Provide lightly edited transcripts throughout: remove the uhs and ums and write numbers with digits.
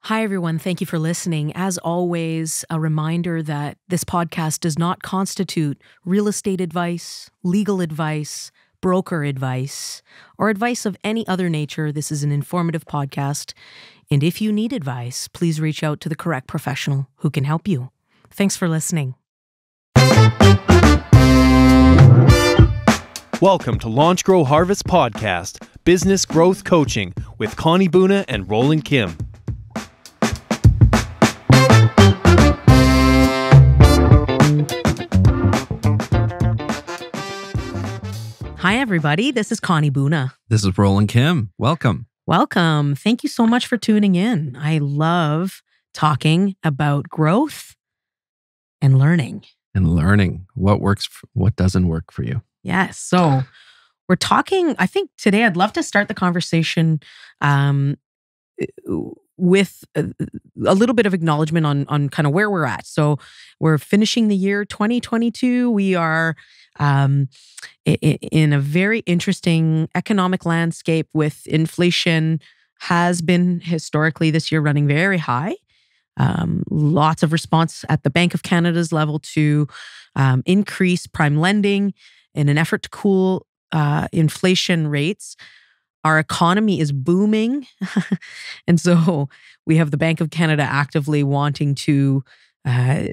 Hi, everyone. Thank you for listening. As always, a reminder that this podcast does not constitute real estate advice, legal advice, broker advice, or advice of any other nature. This is an informative podcast. And if you need advice, please reach out to the correct professional who can help you. Thanks for listening. Welcome to Launch Grow Harvest Podcast, Business Growth Coaching with Connie Boona and Roland Kim. Hi, everybody. This is Connie Boona. This is Roland Kim. Welcome. Welcome. Thank you so much for tuning in. I love talking about growth and learning. What works, what doesn't work for you. Yes. So we're talking, I think today I'd love to start the conversation with a little bit of acknowledgement on kind of where we're at. So we're finishing the year 2022. We are in a very interesting economic landscape with inflation has been historically this year running very high. Lots of response at the Bank of Canada's level to increase prime lending in an effort to cool inflation rates. Our economy is booming. And so we have the Bank of Canada actively wanting to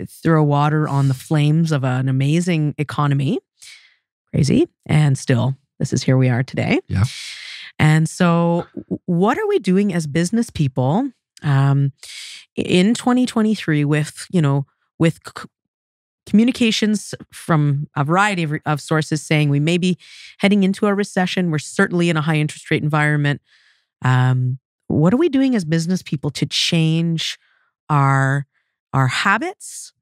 throw water on the flames of an amazing economy. Crazy. And still, this is here we are today. Yeah. And so what are we doing as business people in 2023 with communications from a variety of sources saying we may be heading into a recession. We're certainly in a high interest rate environment. What are we doing as business people to change our habits,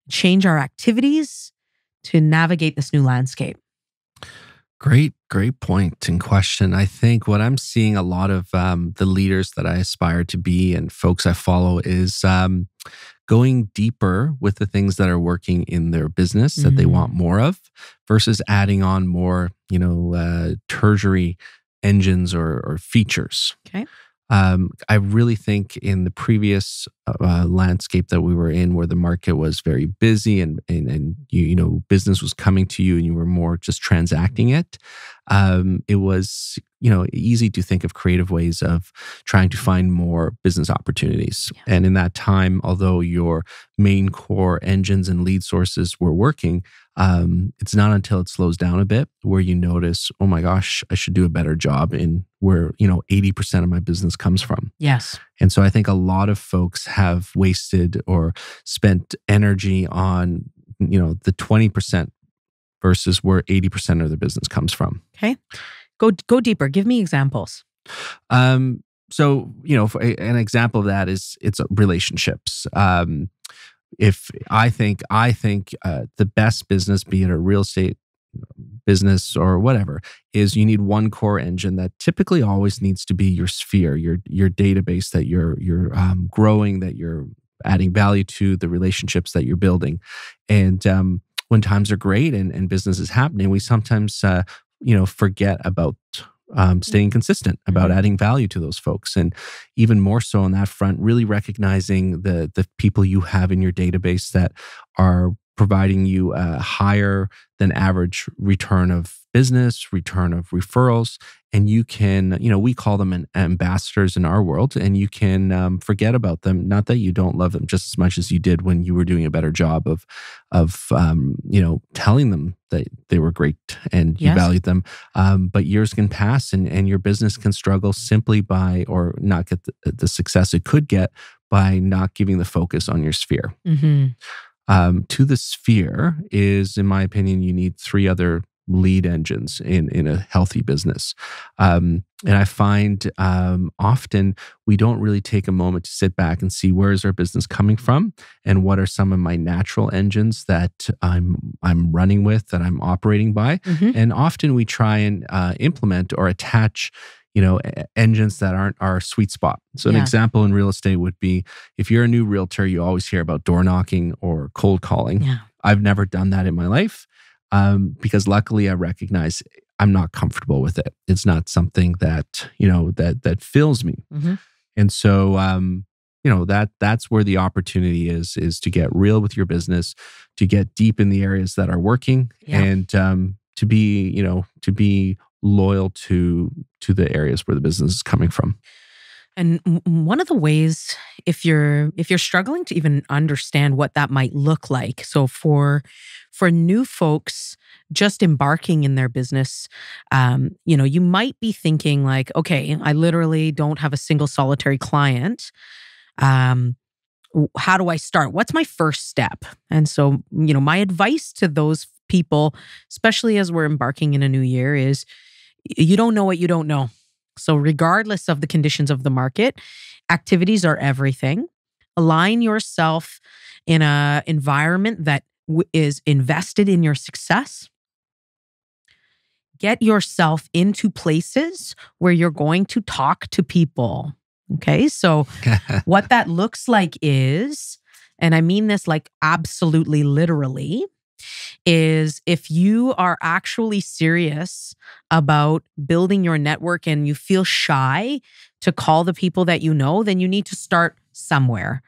change our activities to navigate this new landscape? Great point and question. I think what I'm seeing a lot of the leaders that I aspire to be and folks I follow is going deeper with the things that are working in their business that they want more of versus adding on more, tertiary engines or features. Okay. I really think in the previous landscape that we were in, where the market was very busy and business was coming to you and you were more just transacting it, it was easy to think of creative ways of trying to find more business opportunities. Yes. And in that time, although your main core engines and lead sources were working, it's not until it slows down a bit where you notice, oh my gosh, I should do a better job in where 80% of my business comes from. Yes. And so I think a lot of folks have wasted or spent energy on the 20% versus where 80% of their business comes from. Okay. Go deeper. Give me examples. So, an example of that is it's relationships. If I think the best business, be it a real estate business or whatever, is you need one core engine that typically always needs to be your sphere, your database that you're growing, that you're adding value to, the relationships that you're building. And when times are great and business is happening, we sometimes forget about staying consistent, about adding value to those folks. And even more so on that front, really recognizing the people you have in your database that are providing you a higher than average return of business, return of referrals. And you can, we call them ambassadors in our world, and you can forget about them. Not that you don't love them just as much as you did when you were doing a better job of telling them that they were great and you valued them. But years can pass and your business can struggle simply by, or not get the success it could get by not giving the focus on your sphere. To the sphere is, in my opinion, you need three other lead engines in a healthy business. And I find often we don't really take a moment to sit back and see where is our business coming from and what are some of my natural engines that I'm running with, that I'm operating by. And often we try and implement or attach engines that aren't our sweet spot. So an example in real estate would be, if you're a new realtor, you always hear about door knocking or cold calling. I've never done that in my life because luckily I recognize I'm not comfortable with it. It's not something that, that fills me. And so that's where the opportunity is to get real with your business, to get deep in the areas that are working, and to be loyal to the areas where the business is coming from. And one of the ways, if you're struggling to even understand what that might look like, so for new folks just embarking in their business, you might be thinking like, okay, I literally don't have a single solitary client. How do I start? What's my first step? And so, my advice to those people, especially as we're embarking in a new year, is you don't know what you don't know. So regardless of the conditions of the market, activities are everything. Align yourself in an environment that is invested in your success. Get yourself into places where you're going to talk to people. Okay, so what that looks like is, and I mean this like absolutely literally, is if you are actually serious about building your network and you feel shy to call the people that you know, then you need to start somewhere.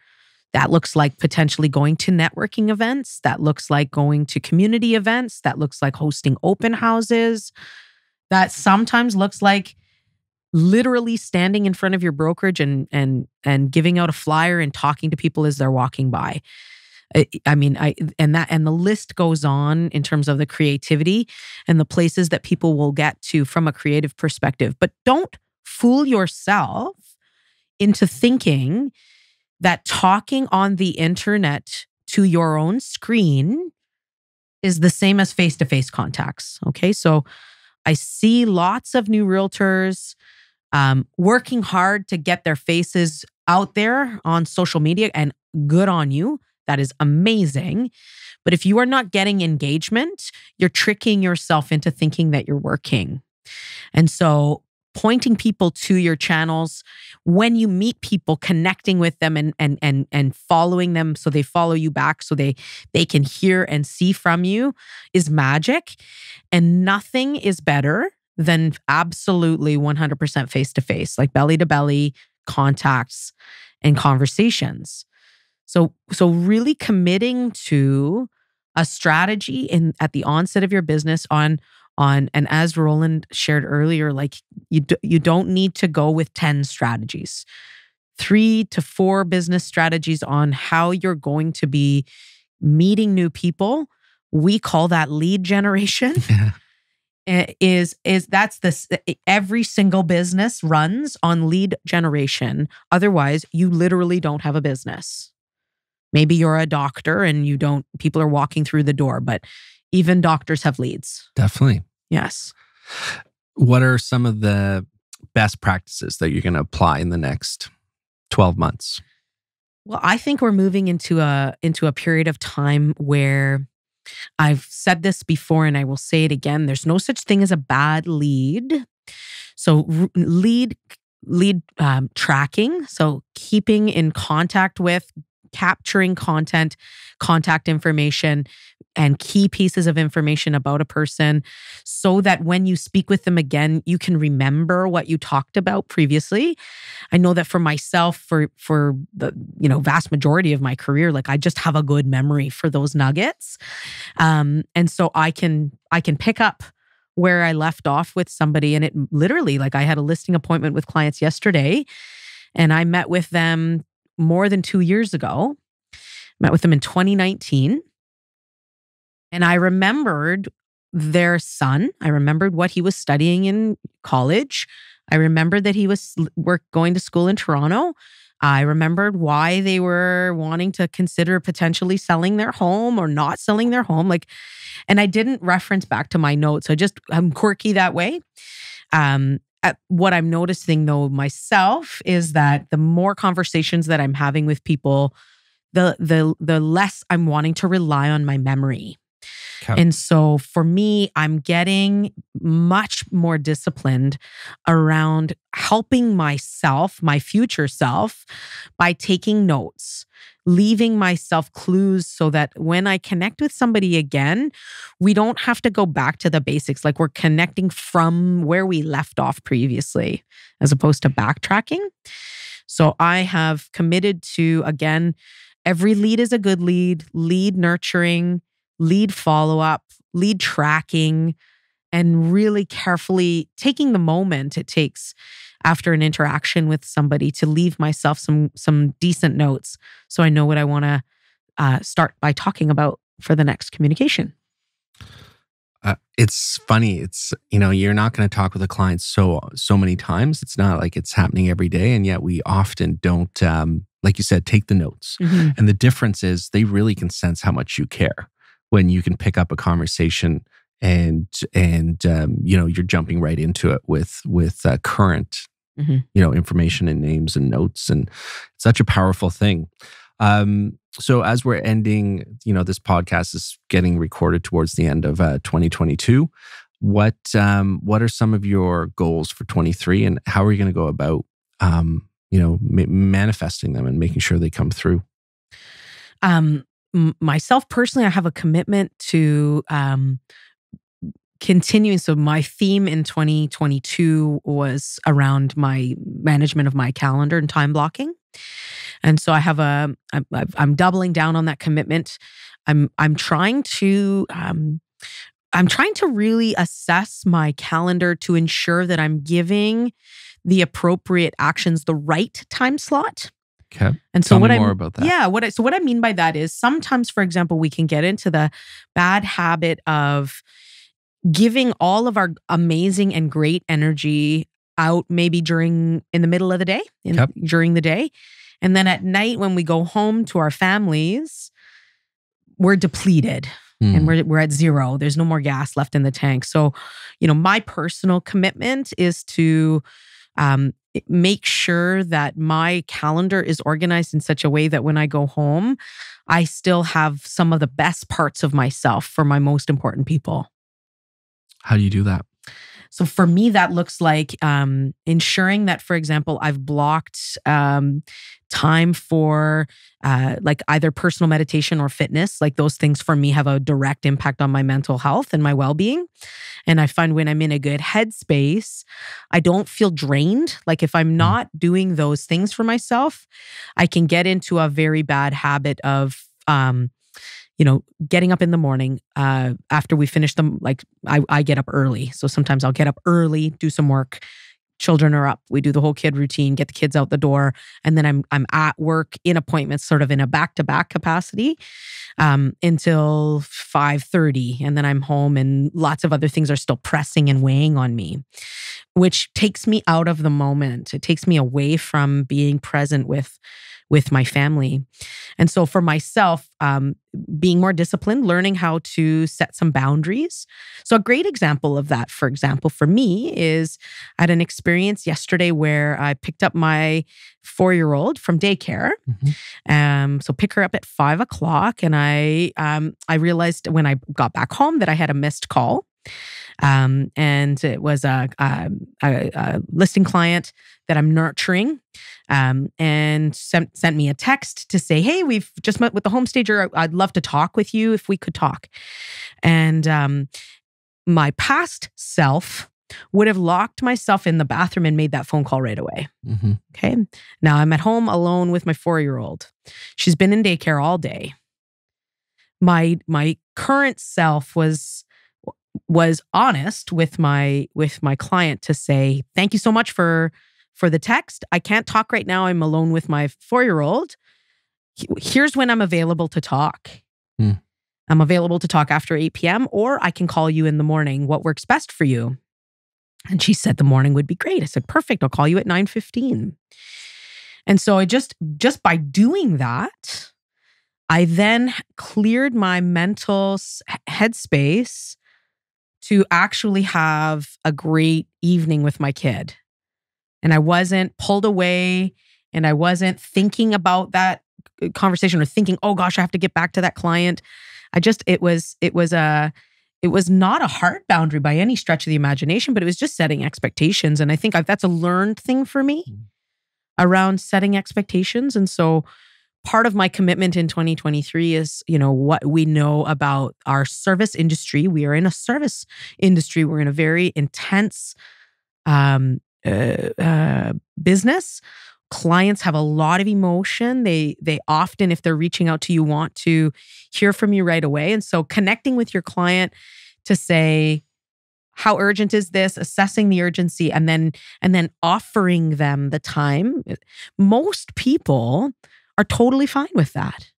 That looks like potentially going to networking events. That looks like going to community events. That looks like hosting open houses. That sometimes looks like literally standing in front of your brokerage and giving out a flyer and talking to people as they're walking by. And the list goes on in terms of the creativity and the places that people will get to from a creative perspective. But don't fool yourself into thinking that talking on the internet to your own screen is the same as face-to-face contacts. Okay, so I see lots of new realtors working hard to get their faces out there on social media, and good on you. That is amazing. But if you are not getting engagement, you're tricking yourself into thinking that you're working. And so pointing people to your channels, when you meet people, connecting with them and following them so they follow you back so they can hear and see from you is magic. And nothing is better than absolutely 100% face-to-face, like belly-to-belly contacts and conversations. So really committing to a strategy at the onset of your business on, and as Roland shared earlier, like you don't need to go with 10 strategies. 3 to 4 business strategies on how you're going to be meeting new people. We call that lead generation. That's this, every single business runs on lead generation. Otherwise, you literally don't have a business. Maybe you're a doctor and people are walking through the door, but even doctors have leads. Definitely. Yes. What are some of the best practices that you're going to apply in the next 12 months? Well, I think we're moving into a period of time where I've said this before and I will say it again. There's no such thing as a bad lead. So lead tracking. So keeping in contact with, capturing contact information, and key pieces of information about a person so that when you speak with them again, you can remember what you talked about previously. I know that for myself, for the vast majority of my career, like I just have a good memory for those nuggets. And so I can pick up where I left off with somebody. And it literally, like I had a listing appointment with clients yesterday and I met with them more than 2 years ago. Met with them in 2019. And I remembered their son. I remembered what he was studying in college. I remembered that he was going to school in Toronto. I remembered why they were wanting to consider potentially selling their home or not selling their home. And I didn't reference back to my notes. I'm quirky that way. What I'm noticing though myself is that the more conversations that I'm having with people, the less I'm wanting to rely on my memory. Okay. And so for me, I'm getting much more disciplined around helping myself, my future self, by taking notes, leaving myself clues so that when I connect with somebody again, we don't have to go back to the basics. Like we're connecting from where we left off previously, as opposed to backtracking. So I have committed to, again, every lead is a good lead nurturing, lead follow-up, lead tracking, and really carefully taking the moment it takes after an interaction with somebody to leave myself some decent notes so I know what I want to start by talking about for the next communication. It's funny. It's, you're not going to talk with a client so many times. It's not like it's happening every day. And yet we often don't, like you said, take the notes. Mm-hmm. And the difference is they really can sense how much you care when you can pick up a conversation and you're jumping right into it with current, information and names and notes. And it's such a powerful thing. So as we're ending, this podcast is getting recorded towards the end of 2022. What are some of your goals for 23, and how are you going to go about, manifesting them and making sure they come through? Myself personally, I have a commitment to continuing. So my theme in 2022 was around my management of my calendar and time blocking. And so I have I'm doubling down on that commitment. I'm trying to really assess my calendar to ensure that I'm giving the appropriate actions the right time slot. Okay. And so Tell me more about that. Yeah. What I mean by that is sometimes, for example, we can get into the bad habit of giving all of our amazing and great energy out maybe in the middle of the day, during the day. And then at night when we go home to our families, we're depleted and we're at zero. There's no more gas left in the tank. So, my personal commitment is to make sure that my calendar is organized in such a way that when I go home, I still have some of the best parts of myself for my most important people. How do you do that? So for me, that looks like ensuring that, for example, I've blocked time for like either personal meditation or fitness. Like those things for me have a direct impact on my mental health and my well-being. And I find when I'm in a good headspace, I don't feel drained. Like if I'm not doing those things for myself, I can get into a very bad habit of getting up in the morning after we finish them. Like I get up early. So sometimes I'll get up early, do some work. Children are up. We do the whole kid routine, get the kids out the door. And then I'm at work in appointments, sort of in a back-to-back capacity until 5:30. And then I'm home and lots of other things are still pressing and weighing on me, which takes me out of the moment. It takes me away from being present with my family. And so for myself, being more disciplined, learning how to set some boundaries. So a great example of that, for example, for me is I had an experience yesterday where I picked up my 4-year-old from daycare. So pick her up at 5:00. And I realized when I got back home that I had a missed call. And it was a listing client that I'm nurturing, and sent me a text to say, "Hey, we've just met with the home stager. I'd love to talk with you if we could talk." And my past self would have locked myself in the bathroom and made that phone call right away. Okay. Now I'm at home alone with my 4-year-old. She's been in daycare all day. My current self was honest with my client to say, "Thank you so much for the text. I can't talk right now. I'm alone with my 4-year-old. Here's when I'm available to talk. I'm available to talk after 8 p.m. or I can call you in the morning. What works best for you?" And she said the morning would be great. I said, "Perfect. I'll call you at 9:15. And so I just by doing that, I then cleared my mental headspace to actually have a great evening with my kid. And I wasn't pulled away and I wasn't thinking about that conversation or thinking, "Oh gosh, I have to get back to that client." It was not a hard boundary by any stretch of the imagination, but it was just setting expectations. And I think that's a learned thing for me around setting expectations. And so part of my commitment in 2023 is, what we know about our service industry. We are in a service industry. We're in a very intense business Clients have a lot of emotion. They often, if they're reaching out to you, want to hear from you right away. And so connecting with your client to say, how urgent is this? Assessing the urgency and then offering them the time. Most people are totally fine with that.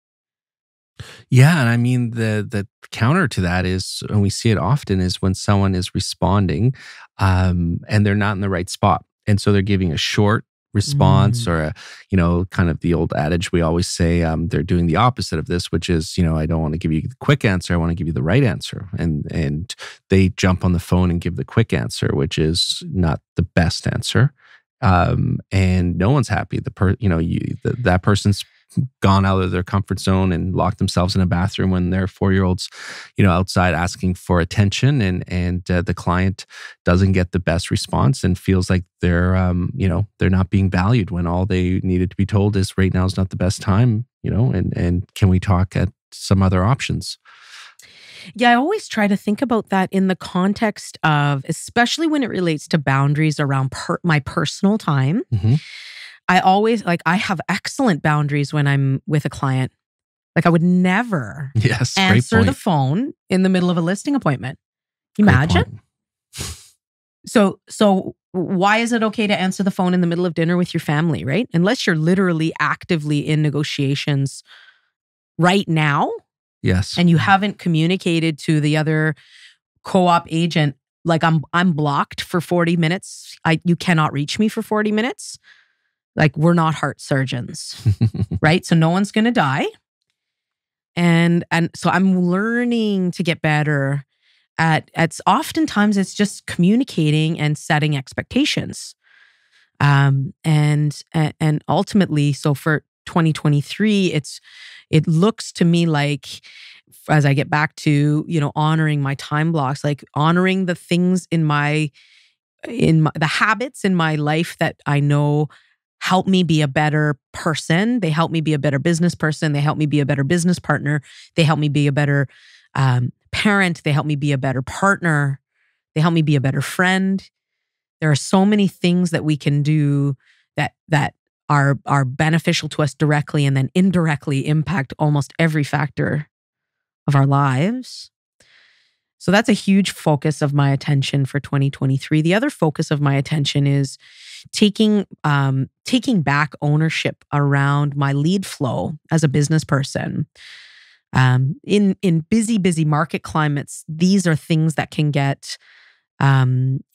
Yeah, and I mean the counter to that is, and we see it often, is when someone is responding, and they're not in the right spot, and so they're giving a short response or a, kind of the old adage we always say, they're doing the opposite of this, which is, I don't want to give you the quick answer, I want to give you the right answer, and they jump on the phone and give the quick answer, which is not the best answer, and no one's happy. That person's gone out of their comfort zone and locked themselves in a bathroom when their 4-year-old's, outside asking for attention, and the client doesn't get the best response and feels like they're not being valued when all they needed to be told is right now is not the best time, and can we talk at some other options? Yeah, I always try to think about that in the context of, especially when it relates to boundaries around my personal time. Mm-hmm. I always, I have excellent boundaries when I'm with a client. I would never answer the phone in the middle of a listing appointment. Imagine. So why is it okay to answer the phone in the middle of dinner with your family, right? Unless you're literally actively in negotiations right now. Yes. And you haven't communicated to the other co-op agent, I'm blocked for 40 minutes. You cannot reach me for 40 minutes. We're not heart surgeons, right? So no one's going to die. And so I'm learning to get better at oftentimes it's just communicating and setting expectations. And ultimately, so for 2023, it looks to me like, as I get back to, honoring my time blocks, honoring the things in the habits in my life that I know help me be a better person. They help me be a better business person. They help me be a better business partner. They help me be a better parent. They help me be a better partner. They help me be a better friend. There are so many things that we can do that are beneficial to us directly and then indirectly impact almost every factor of our lives. So that's a huge focus of my attention for 2023. The other focus of my attention is taking back ownership around my lead flow as a business person. In busy market climates, these are things that can get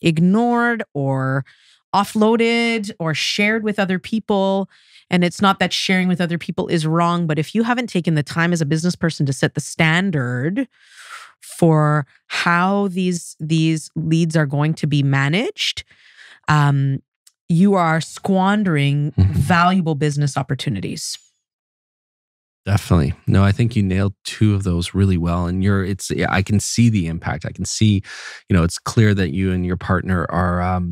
ignored or offloaded or shared with other people. And it's not that sharing with other people is wrong, but if you haven't taken the time as a business person to set the standard for how these leads are going to be managed, you are squandering valuable business opportunities. Definitely. No, I think you nailed two of those really well. And I can see the impact. I can see, it's clear that you and your partner are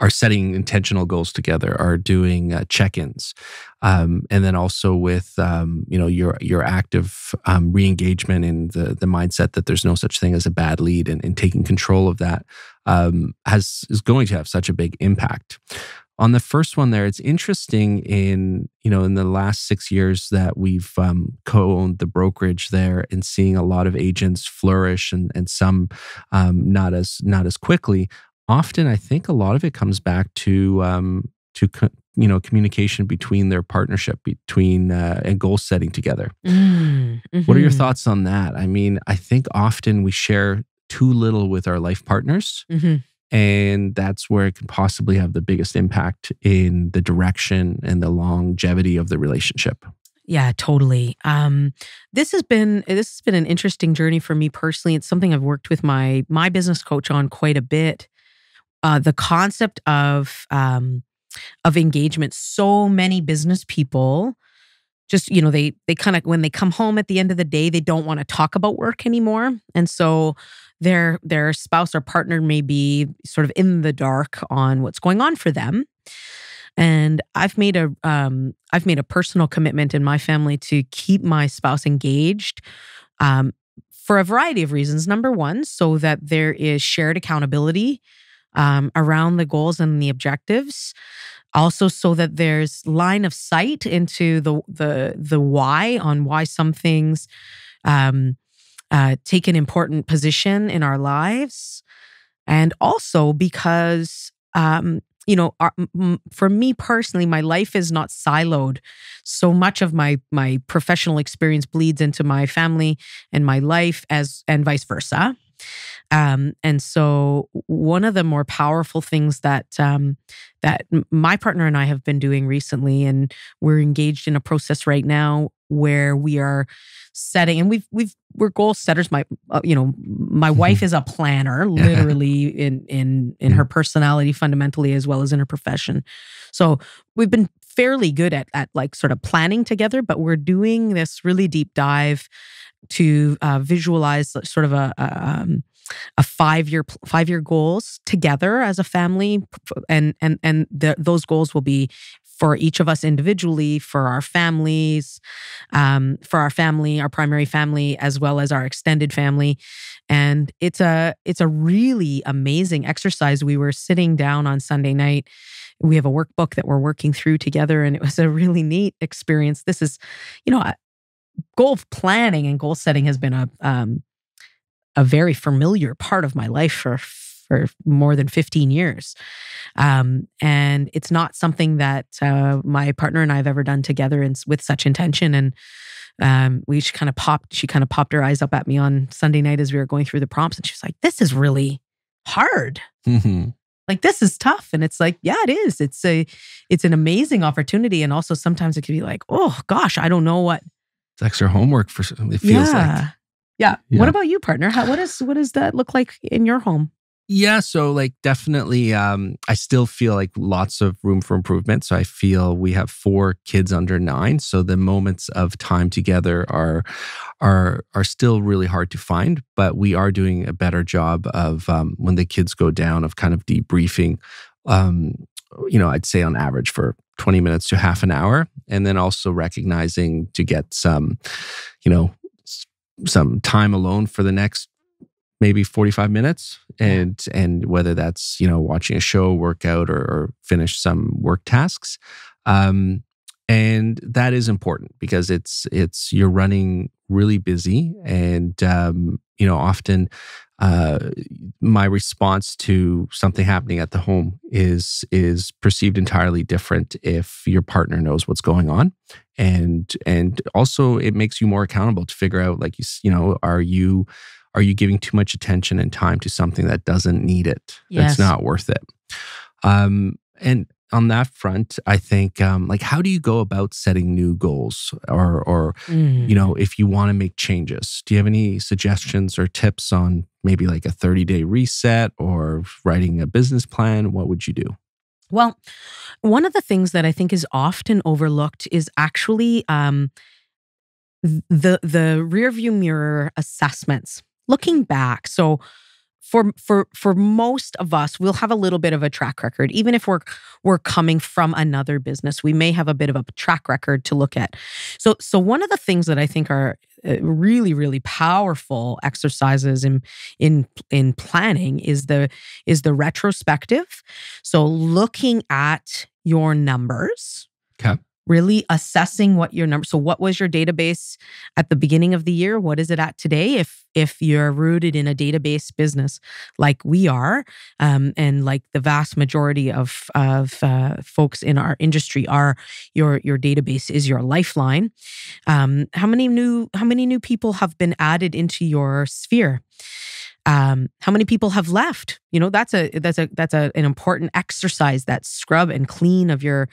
setting intentional goals together, are doing check-ins, and then also with your active re-engagement in the mindset that there's no such thing as a bad lead, and taking control of that is going to have such a big impact. On the first one there, it's interesting in the last 6 years that we've co-owned the brokerage there and seeing a lot of agents flourish and some not as quickly. Often, I think a lot of it comes back to communication between their partnership, and goal setting together. Mm-hmm. What are your thoughts on that? I mean, I think often we share too little with our life partners. Mm-hmm. And that's where it can possibly have the biggest impact in the direction and the longevity of the relationship. Yeah, totally. This has been an interesting journey for me personally. It's something I've worked with my business coach on quite a bit. The concept of engagement. So many business people just, they kind of, when they come home at the end of the day, they don't want to talk about work anymore. And so their spouse or partner may be sort of in the dark on what's going on for them. And I've made a personal commitment in my family to keep my spouse engaged for a variety of reasons. Number one, so that there is shared accountability around the goals and the objectives. Also, so that there's line of sight into the why on why some things um, take an important position in our lives, and also because for me personally, my life is not siloed. So much of my professional experience bleeds into my family and my life, and vice versa. And so one of the more powerful things that my partner and I have been doing recently, and we're engaged in a process right now where we are setting, and we're goal setters. My wife is a planner, literally in her personality, fundamentally, as well as in her profession. So we've been fairly good at like sort of planning together, but we're doing this really deep dive to visualize sort of a 5-year goals together as a family, and those goals will be for each of us individually, for our families, our primary family, as well as our extended family. And it's a really amazing exercise. We were sitting down on Sunday night. We have a workbook that we're working through together, and it was a really neat experience. This is, goal planning and goal setting has been a very familiar part of my life for more than 15 years. And it's not something that my partner and I have ever done together with such intention. And she kind of popped her eyes up at me on Sunday night as we were going through the prompts. And she was like, "This is really hard. Mm-hmm. Like, this is tough." And it's like, yeah, it is. It's an amazing opportunity. And also sometimes it can be like, oh gosh, I don't know what. It's extra homework it feels like. Yeah. What about you, partner? What does that look like in your home? Yeah, so like definitely, I still feel like lots of room for improvement. So I feel we have 4 kids under 9, so the moments of time together are still really hard to find. But we are doing a better job of when the kids go down, of kind of debriefing. I'd say on average for 20 minutes to half an hour, and then also recognizing to get some time alone for the next maybe 45 minutes, and whether that's watching a show, workout, or finish some work tasks, and that is important because it's you're running really busy, and often my response to something happening at the home is perceived entirely different if your partner knows what's going on, and also it makes you more accountable to figure out, like, are you giving too much attention and time to something that doesn't need it? Yes. It's not worth it. And on that front, I think, how do you go about setting new goals, or if you want to make changes? Do you have any suggestions or tips on maybe like a 30-day reset or writing a business plan? What would you do? Well, one of the things that I think is often overlooked is actually the rearview mirror assessments. Looking back, so for most of us, we'll have a little bit of a track record. Even if we're coming from another business, we may have a bit of a track record to look at. So one of the things that I think are really, really powerful exercises in planning is the retrospective. So looking at your numbers. Okay. Really assessing what your number. So what was your database at the beginning of the year? What is it at today? If you're rooted in a database business like we are, and like the vast majority of folks in our industry are, your database is your lifeline. How many new people have been added into your sphere? How many people have left? That's an important exercise, that scrub and clean of your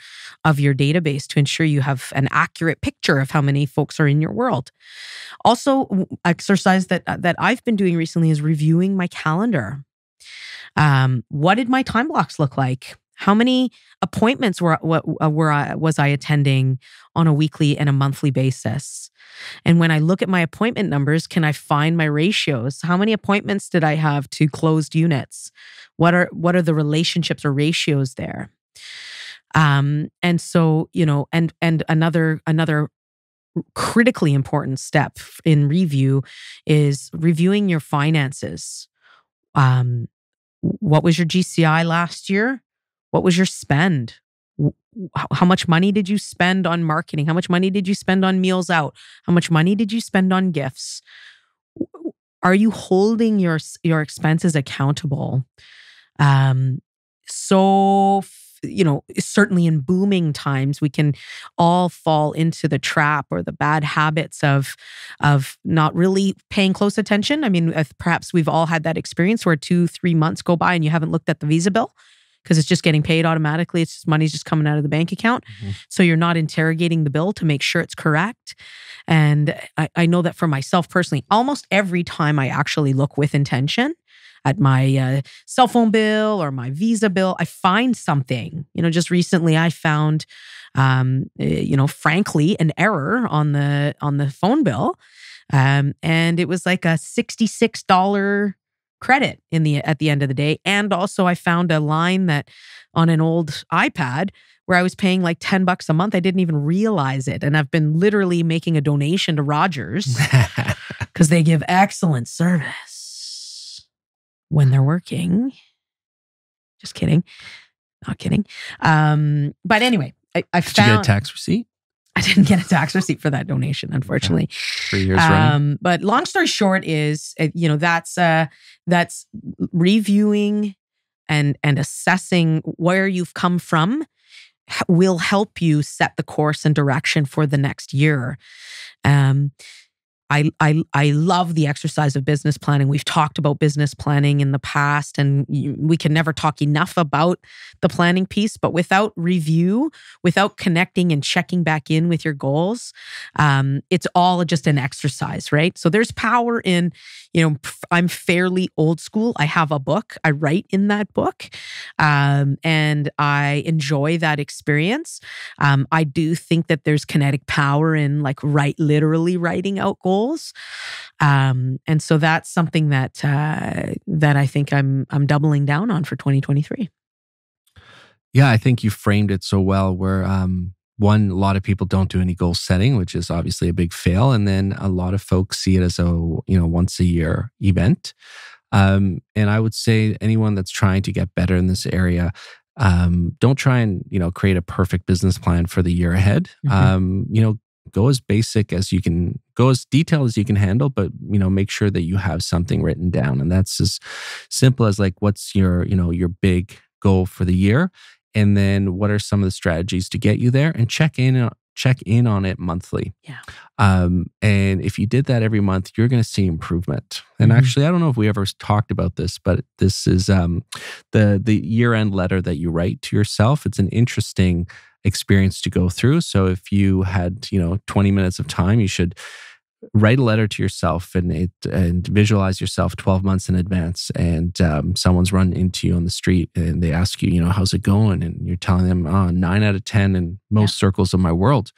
database to ensure you have an accurate picture of how many folks are in your world. Also, exercise that I've been doing recently is reviewing my calendar. What did my time blocks look like? How many appointments was I attending on a weekly and a monthly basis? And when I look at my appointment numbers, can I find my ratios? How many appointments did I have to closed units? What are the relationships or ratios there? And so, and another critically important step in review is reviewing your finances. What was your GCI last year? What was your spend? How much money did you spend on marketing? How much money did you spend on meals out? How much money did you spend on gifts? Are you holding your expenses accountable? Certainly in booming times, we can all fall into the trap or the bad habits of not really paying close attention. I mean, perhaps we've all had that experience where 2-3 months go by and you haven't looked at the Visa bill because it's just getting paid automatically. It's just money's just coming out of the bank account. Mm-hmm. So you're not interrogating the bill to make sure it's correct. And I know that for myself personally, almost every time I actually look with intention at my cell phone bill or my Visa bill, I find something. Just recently I found, frankly, an error on the phone bill. And it was like a $66 credit at the end of the day. And also I found a line that on an old iPad where I was paying like $10 a month. I didn't even realize it. And I've been literally making a donation to Rogers because they give excellent service when they're working. Just kidding. Not kidding. But anyway, I found... Did you get a tax receipt? I didn't get a tax receipt for that donation, unfortunately. 3 years running. But long story short is, that's reviewing and assessing where you've come from will help you set the course and direction for the next year. I love the exercise of business planning. We've talked about business planning in the past, and we can never talk enough about the planning piece. But without review, without connecting and checking back in with your goals, it's all just an exercise, right? So there's power in, I'm fairly old school. I have a book. I write in that book, and I enjoy that experience. I do think that there's kinetic power in literally writing out goals. And so that's something that I think I'm doubling down on for 2023. Yeah, I think you framed it so well where one, a lot of people don't do any goal setting, which is obviously a big fail. And then a lot of folks see it as a once a year event. And I would say anyone that's trying to get better in this area, don't try and create a perfect business plan for the year ahead. Mm-hmm. Go as basic as you can, go as detailed as you can handle, but make sure that you have something written down. And that's as simple as what's your big goal for the year, and then what are some of the strategies to get you there, and check in on it monthly. Yeah. And if you did that every month, you're going to see improvement. And actually, I don't know if we ever talked about this, but this is the year-end letter that you write to yourself. It's an interesting experience to go through. So if you had 20 minutes of time, you should write a letter to yourself and visualize yourself 12 months in advance. And someone's run into you on the street and they ask you, how's it going? And you're telling them, 9 out of 10 in most circles of my world.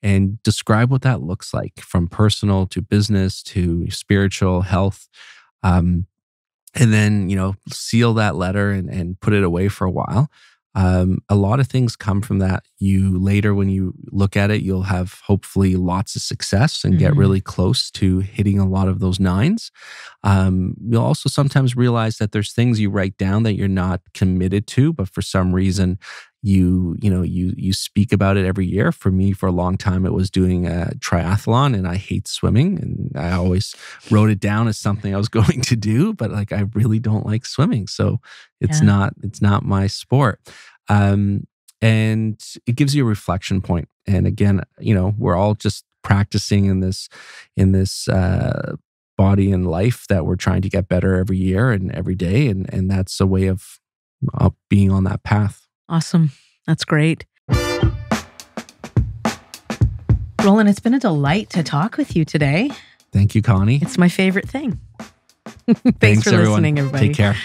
And describe what that looks like, from personal to business to spiritual health. And then, seal that letter and put it away for a while. A lot of things come from that. You later, when you look at it, you'll have hopefully lots of success and get really close to hitting a lot of those 9s. You'll also sometimes realize that there's things you write down that you're not committed to, but for some reason you speak about it every year. For me, for a long time, it was doing a triathlon, and I hate swimming, and I always wrote it down as something I was going to do, but I really don't like swimming, so it's not my sport. And it gives you a reflection point. And again, we're all just practicing in this body and life that we're trying to get better every year and every day, and that's a way of being on that path. Awesome. That's great. Roland, it's been a delight to talk with you today. Thank you, Connie. It's my favorite thing. Thanks for everyone. listening, everybody. Take care.